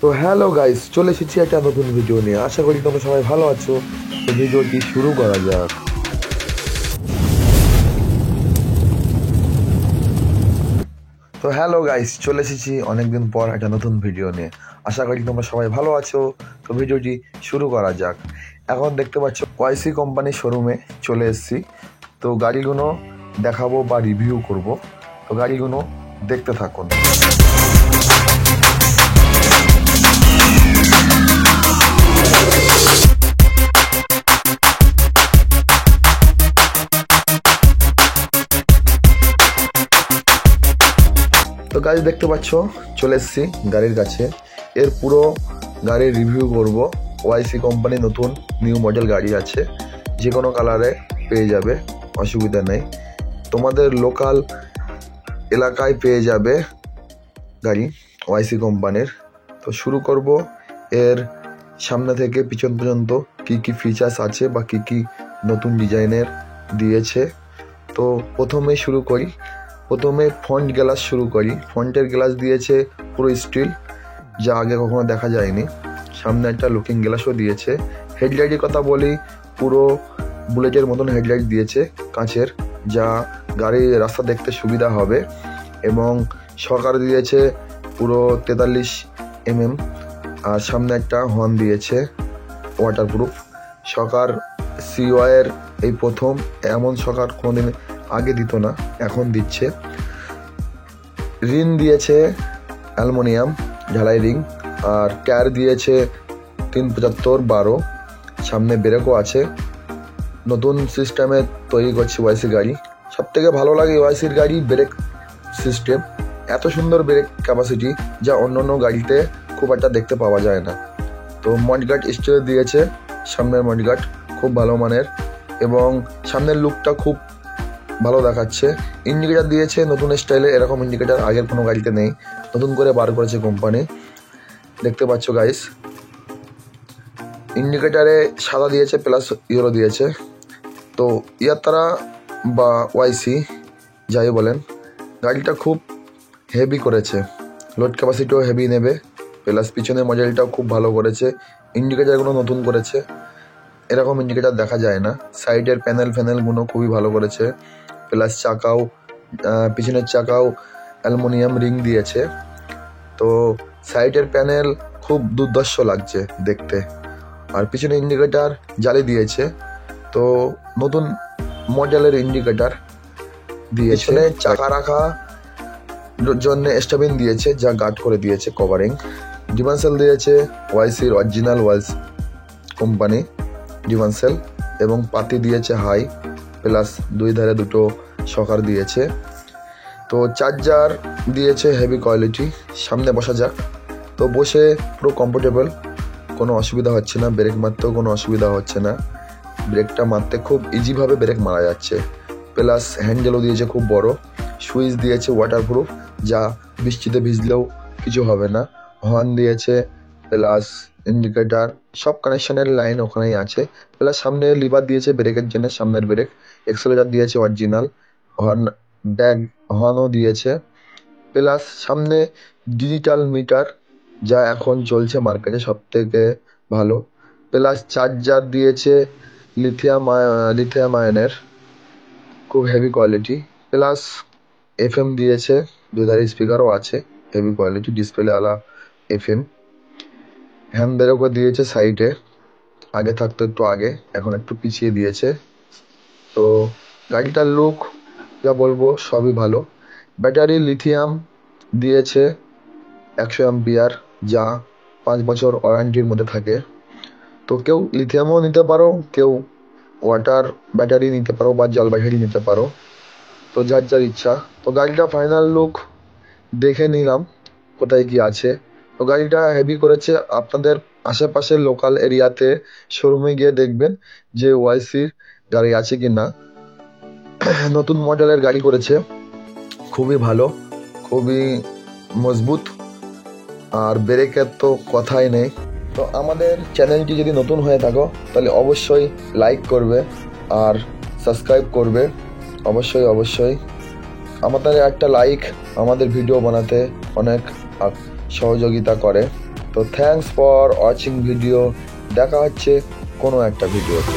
তো hello guys, চলে এসেছি একটা নতুন ভিডিও নিয়ে। আশা করি তোমরা সবাই ভালো আছো। তো ভিডিওটি শুরু করা যাক। তো হ্যালো গাইস, চলে এসেছি অনেকদিন পর একটা নতুন ভিডিও নিয়ে। আশা করি তোমরা সবাই ভালো আছো। তো ভিডিওটি শুরু করা যাক। এখন দেখতে পাচ্ছ ওয়াইসি কোম্পানির শোরুমে চলে এসেছি। তো গাড়িগুলো দেখাবো বা রিভিউ করব। তো গাড়িগুলো দেখতে থাকুন। তো গাড়ি দেখতে পাচ্ছ, চলে এসেছি গাড়ির কাছে। এর পুরো গাড়ির রিভিউ করব। ওয়াইসি কোম্পানি নতুন নিউ মডেল গাড়ি আছে, যে কোনো কালারে পেয়ে যাবে, অসুবিধা নেই। তোমাদের লোকাল এলাকায় পেয়ে যাবে গাড়ি ওয়াইসি কোম্পানির। তো শুরু করব এর সামনে থেকে পিছন পর্যন্ত কি কি ফিচার্স আছে বা কি কি নতুন ডিজাইনের দিয়েছে। তো প্রথমে ফ্রন্ট গ্লাস শুরু করি। ফ্রন্টের গ্লাস দিয়েছে পুরো স্টিল, যা আগে কখনো দেখা যায়নি। সামনে একটা লুকিং গ্লাসও দিয়েছে। হেডলাইটের কথা বলি, পুরো বুলেটের মতন হেডলাইট দিয়েছে কাঁচের, যা গাড়ির রাস্তা দেখতে সুবিধা হবে। এবং শকার দিয়েছে পুরো 43 mm, আর সামনে একটা হর্ন দিয়েছে ওয়াটারপ্রুফ শকার। সিওয়াইয়ের এই প্রথম, এমন শকার কোনোদিন আগে দিত না, এখন দিচ্ছে। রিং দিয়েছে অ্যালুমিনিয়াম ঝালাই রিং, আর টায়ার দিয়েছে 375/12। সামনে ব্রেকও আছে। নতুন সিস্টেমে তৈরি করছে ওয়াইসি গাড়ি। সব থেকে ভালো লাগে ওয়াইসির গাড়ি ব্রেক সিস্টেম। এত সুন্দর ব্রেক ক্যাপাসিটি, যা অন্য অন্য গাড়িতে খুব একটা দেখতে পাওয়া যায় না। তো মডগার্ড স্টিল দিয়েছে, সামনের মডগার্ড খুব ভালো মানের, এবং সামনের লুকটা খুব ভালো দেখাচ্ছে। ইন্ডিকেটার দিয়েছে নতুন স্টাইলে, এরকম ইন্ডিকেটার আগের কোনো গাড়িতে নেই, নতুন করে বার করেছে কোম্পানি। দেখতে পাচ্ছ গাইস, ইন্ডিকেটারে সাদা দিয়েছে প্লাস ইয়েলো দিয়েছে। তো ইয়াত্রা বা ওয়াইসি যাই বলেন, গাড়িটা খুব হেভি করেছে, লোড ক্যাপাসিটিও হেভি নেবে, প্লাস পিছনের মডেলটাও খুব ভালো করেছে। ইন্ডিকেটারগুলো নতুন করেছে, এরকম ইন্ডিকেটার দেখা যায় না। সাইডের প্যানেলগুলো খুবই ভালো করেছে, প্লাস পিছনের চাকাও অ্যালুমিনিয়াম রিং দিয়েছে। তো সাইডের প্যানেল খুব দুর্ধর্ষ লাগছে দেখতে। আর পিছনে ইন্ডিকেটার জালি দিয়েছে, তো নতুন মডেলের ইন্ডিকেটার দিয়েছে। চাকা রাখা জন্য স্টেবিন দিয়েছে, যা গার্ড করে দিয়েছে কভারিং। ডিফারেন্সিয়াল দিয়েছে ওয়াইসির অরিজিনাল ওয়াইস কোম্পানি ডিফারেন্সিয়াল, এবং পাতি দিয়েছে হাই, প্লাস দুই ধারে দুটো শকার দিয়েছে। তো চার্জার দিয়েছে হেভি কোয়ালিটি। সামনে বসা যাক। তো বসে পুরো কমফোর্টেবল, কোনো অসুবিধা হচ্ছে না। ব্রেক মারতেও কোনো অসুবিধা হচ্ছে না, ব্রেকটা মারতে খুব ইজিভাবে ব্রেক মারা যাচ্ছে। প্লাস হ্যান্ডেলও দিয়েছে খুব বড়। সুইচ দিয়েছে ওয়াটারপ্রুফ, যা বৃষ্টিতে ভিজলেও কিছু হবে না। হর্ন দিয়েছে, প্লাস ইন্ডিকেটার, সব কানেকশনের লাইন ওখানেই আছে। প্লাস সামনে লিভার দিয়েছে ব্রেকের জন্য, সামনের ব্রেক। এক্সেলেটার দিয়েছে অরিজিনাল, হর্নও দিয়েছে। প্লাস সামনে ডিজিটাল মিটার, যা এখন চলছে মার্কেটে সব থেকে ভালো। প্লাস চার্জার দিয়েছে লিথিয়াম আয়নের, খুব হেভি কোয়ালিটি। প্লাস FM দিয়েছে, দুধারে স্পিকারও আছে, হেভি কোয়ালিটি, ডিসপ্লে আলা FM। হ্যান্ড ব্রেকও দিয়েছে সাইডে, আগে থাকতো একটু আগে, এখন একটু পিছিয়ে দিয়েছে। তো গাড়িটার লুক যা বলবো সবই ভালো। ব্যাটারি লিথিয়াম দিয়েছে 100 অ্যাম্পিয়ার, যা 5 বছর ওয়ারেন্টির মধ্যে থাকে। তো কেউ লিথিয়ামও নিতে পারো, কেউ ওয়াটার ব্যাটারি নিতে পারো, বা জল ব্যাটারি নিতে পারো, তো যার যার ইচ্ছা। তো গাড়িটা ফাইনাল লুক দেখে নিলাম কোথায় কি আছে। তো গাড়িটা হেভি করেছে। আপনাদের আশেপাশের লোকাল এরিয়াতে শোরুমে গিয়ে দেখবেন যে ওয়াইসির গাড়ি আছে কি না। নতুন মডেলের গাড়ি করেছে, খুবই ভালো, খুবই মজবুত, আর ব্রেকের তো কথাই নেই। তো আমাদের চ্যানেলটি যদি নতুন হয়ে থাকো, তাহলে অবশ্যই লাইক করবে আর সাবস্ক্রাইব করবে, অবশ্যই। আমাদের একটা লাইক আমাদের ভিডিও বানাতে অনেক সহযোগিতা করে। তো তো থ্যাঙ্কস ফর ওয়াচিং ভিডিও। দেখা হচ্ছে কোনো একটা ভিডিওতে।